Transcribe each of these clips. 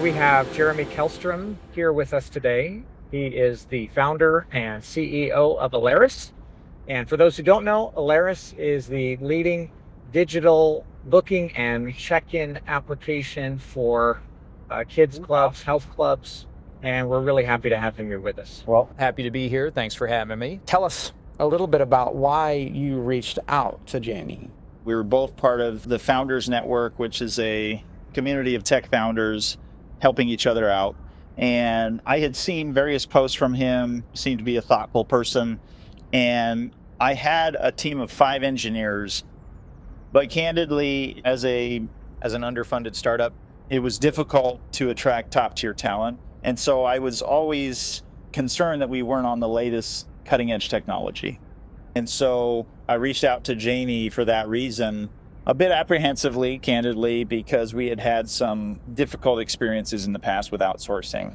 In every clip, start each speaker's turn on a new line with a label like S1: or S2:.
S1: We have Jeremy Kelstrom here with us today. He is the founder and CEO of Alaris. And for those who don't know, Alaris is the leading digital booking and check-in application for kids clubs, health clubs, and we're really happy to have him here with us.
S2: Well, happy to be here. Thanks for having me.
S3: Tell us a little bit about why you reached out to Jamie.
S4: We were both part of the Founders Network, which is a community of tech founders helping each other out. And I had seen various posts from him, seemed to be a thoughtful person. And I had a team of 5 engineers, but candidly, as an underfunded startup, it was difficult to attract top tier talent. And so I was always concerned that we weren't on the latest cutting edge technology. And so I reached out to Jamie for that reason, a bit apprehensively, candidly, because we had had some difficult experiences in the past with outsourcing.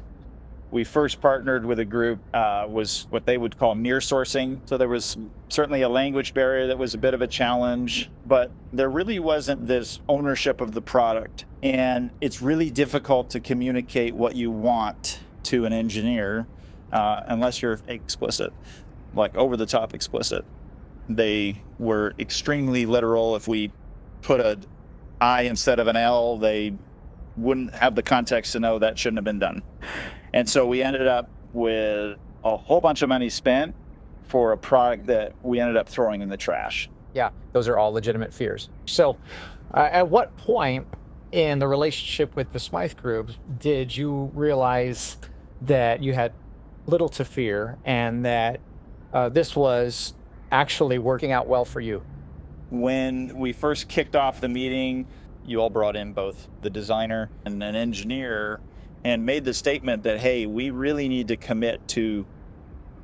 S4: We first partnered with a group, was what they would call near sourcing. So there was certainly a language barrier that was a bit of a challenge, but there really wasn't this ownership of the product. And it's really difficult to communicate what you want to an engineer unless you're explicit, like over the top explicit. They were extremely literal. If we put an I instead of an L, they wouldn't have the context to know that shouldn't have been done. And so we ended up with a whole bunch of money spent for a product that we ended up throwing in the trash.
S2: Yeah, those are all legitimate fears.
S3: So, at what point in the relationship with the Smythe Group did you realize that you had little to fear and that this was actually working out well for you?
S4: When we first kicked off the meeting, you all brought in both the designer and an engineer and made the statement that, hey, we really need to commit to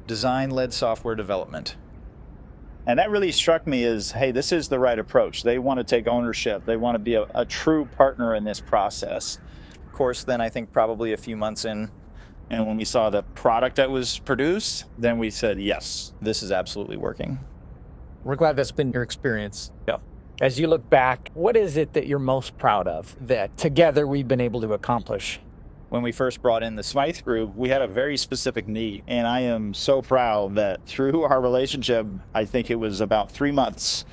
S4: design-led software development. And that really struck me as, hey, this is the right approach. They want to take ownership. They want to be a true partner in this process. Of course, then I think probably a few months in, and when we saw the product that was produced, then we said, yes, this is absolutely working.
S3: We're glad that's been your experience.
S4: Yeah.
S3: As you look back, what is it that you're most proud of that together we've been able to accomplish?
S4: When we first brought in the Smythe Group, we had a very specific need. And I am so proud that through our relationship, I think it was about 3 months,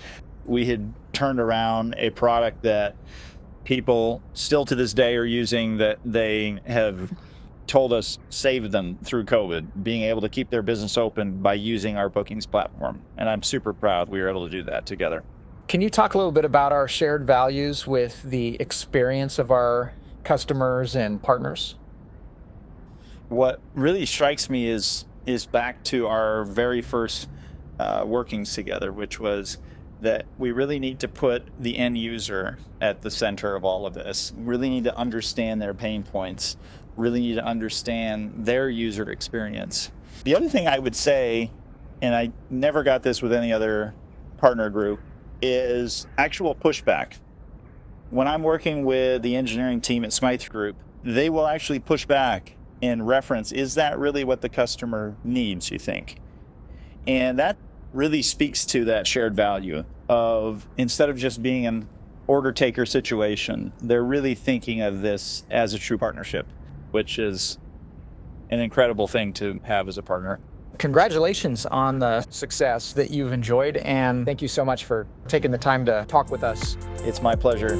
S4: we had turned around a product that people still to this day are using, that they have told us saved them through COVID, being able to keep their business open by using our bookings platform. And I'm super proud we were able to do that together.
S3: Can you talk a little bit about our shared values with the experience of our customers and partners?
S4: What really strikes me is back to our very first workings together, which was that we really need to put the end user at the center of all of this. We really need to understand their pain points, really need to understand their user experience. The other thing I would say, and I never got this with any other partner group, is actual pushback. When I'm working with the engineering team at Smythe Group, they will actually push back and reference, is that really what the customer needs, you think? And that really speaks to that shared value of, instead of just being an order taker situation, they're really thinking of this as a true partnership, which is an incredible thing to have as a partner.
S3: Congratulations on the success that you've enjoyed, and thank you so much for taking the time to talk with us.
S4: It's my pleasure.